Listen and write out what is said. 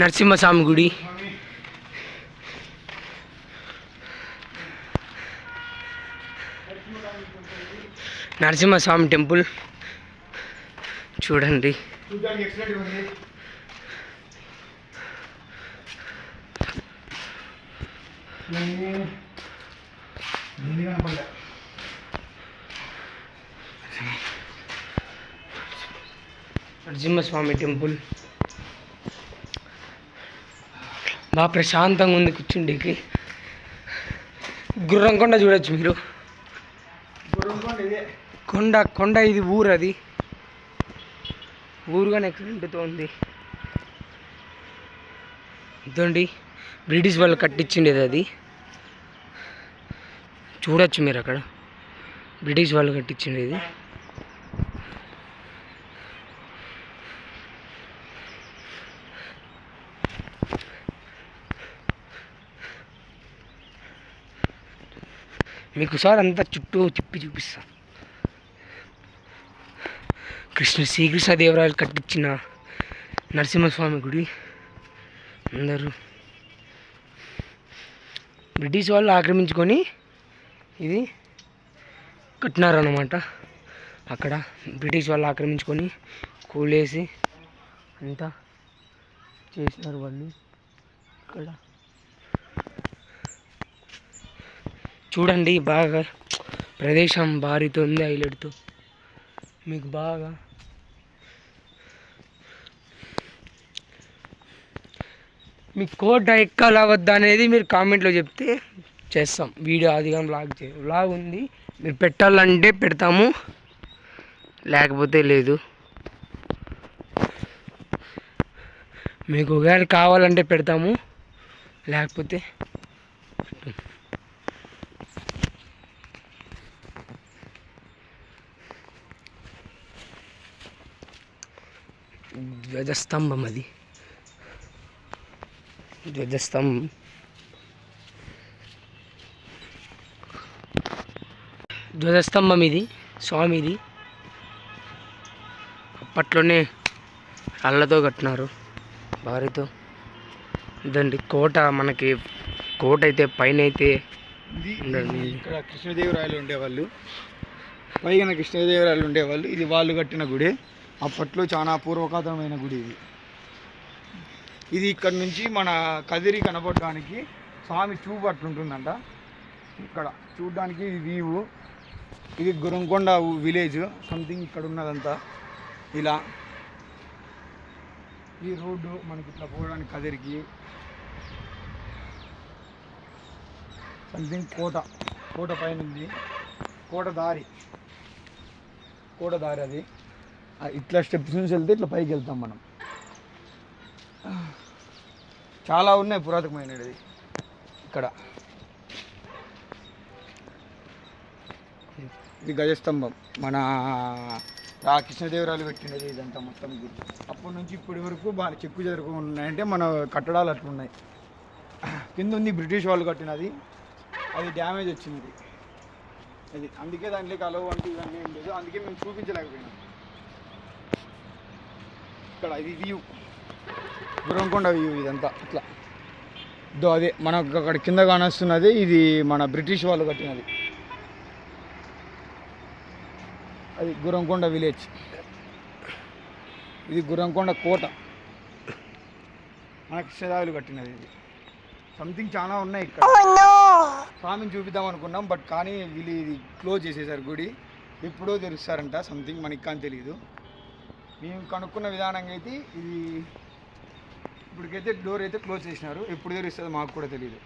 నరసింహస్వామి గుడి. నరసింహస్వామి టెంపుల్ చూడండి. నరసింహస్వామి టెంపుల్ బాగా ప్రశాంతంగా ఉంది కూర్చుండేకి. గుర్రంకొండ చూడొచ్చు మీరు. కొండ ఇది ఊరు, అది ఊరుగానే ఎక్సలెంట్తో ఉంది. ఇదండి బ్రిటిష్ వాళ్ళు కట్టించిండేది, అది చూడొచ్చు మీరు. అక్కడ బ్రిటిష్ వాళ్ళు కట్టించిండేది. మీకు సార్ అంతా చుట్టూ తిప్పి చూపిస్తా. శ్రీకృష్ణదేవరాయలు కట్టించిన నరసింహస్వామి గుడి. అందరూ బ్రిటిష్ వాళ్ళు ఆక్రమించుకొని ఇది కట్టినారన్నమాట. అక్కడ బ్రిటిష్ వాళ్ళు ఆక్రమించుకొని కూలేసి అంతా చేసినారు వాళ్ళు. ఇక్కడ చూడండి బాగా ప్రదేశం భారీతో ఉంది, హైలైట్తో. మీకు బాగా మీ కోట ఎక్కాలా వద్దా అనేది మీరు కామెంట్లో చెప్తే చేస్తాం వీడియో. అది కానీ వ్లాగ్ ఉంది, మీరు పెట్టాలంటే పెడతాము, లేకపోతే లేదు. మీకు ఒకవేళ కావాలంటే పెడతాము, లేకపోతే ధ్వజస్తంభం, అది ధ్వజస్తంభం. ధ్వజస్తంభం ఇది స్వామిది. అప్పట్లోనే రాళ్ళతో కట్టినారు భారీతో. ఇదండి కోట. మనకి కోట అయితే పైన అయితే ఇక్కడ కృష్ణదేవరాయలు ఉండేవాళ్ళు, పైన కృష్ణదేవరాయలు ఉండేవాళ్ళు. ఇది వాళ్ళు కట్టిన గుడి. అప్పట్లో చాలా పూర్వకాతమైన గుడి ఇది. ఇది ఇక్కడ నుంచి మన కదిరి కనపడడానికి స్వామి చూపు అట్లుంటుందంట. ఇక్కడ చూడడానికి వ్యూ. ఇది గురంకొండ విలేజ్ సంథింగ్. ఇక్కడ ఉన్నదంతా ఇలా. ఈ రోడ్డు మనకి ఇట్లా పోవడానికి కదిరికి సంథింగ్. కోట పైన ఉంది, కోట దారి అది. ఇట్లా స్టెప్స్ నుంచి వెళ్తే ఇట్లా పైకి వెళ్తాం మనం. చాలా ఉన్నాయి పురాతనమైనది ఇక్కడ. ఇది గజస్తంభం, మన కృష్ణదేవరాయలు పెట్టినది. ఇదంతా మొత్తం గుడి. అప్పటి నుంచి ఇప్పటి వరకు బాగా చెక్కు చెదరకు ఉన్నాయంటే మన కట్టడాలు అట్లున్నాయి. కింద ఉంది బ్రిటిష్ వాళ్ళు కట్టినది, అది డ్యామేజ్ వచ్చింది. అది అందుకే దాంట్లోకి అలవ్ అంటే ఇవన్నీ ఏం లేదు, అందుకే మేము చూపించలేకపోయినాం. ఇక్కడ ఇది వ్యూ, గురంకొండ వ్యూ ఇదంతా ఇట్లా. అదే మనకు అక్కడ కింద కానొస్తున్నది, ఇది మన బ్రిటిష్ వాళ్ళు కట్టినది. అది గురంకొండ విలేజ్. ఇది గురంకొండ కోట, మన కృష్ణదేవరాయలు కట్టినది. ఇది సంథింగ్ చాలా ఉన్నాయి ఇక్కడ. స్వామిని చూపిద్దాం అనుకున్నాం, బట్ కానీ వీళ్ళు ఇది క్లోజ్ చేసేసారు గుడి. ఎప్పుడో తెరుస్తారంట సంథింగ్, మనకి కానీ తెలియదు. మేము కనుక్కున్న విధానంగా అయితే ఇది ఇప్పటికైతే డోర్ అయితే క్లోజ్ చేసినారు. ఎప్పుడు తెరుస్తుందో మాకు కూడా తెలియదు.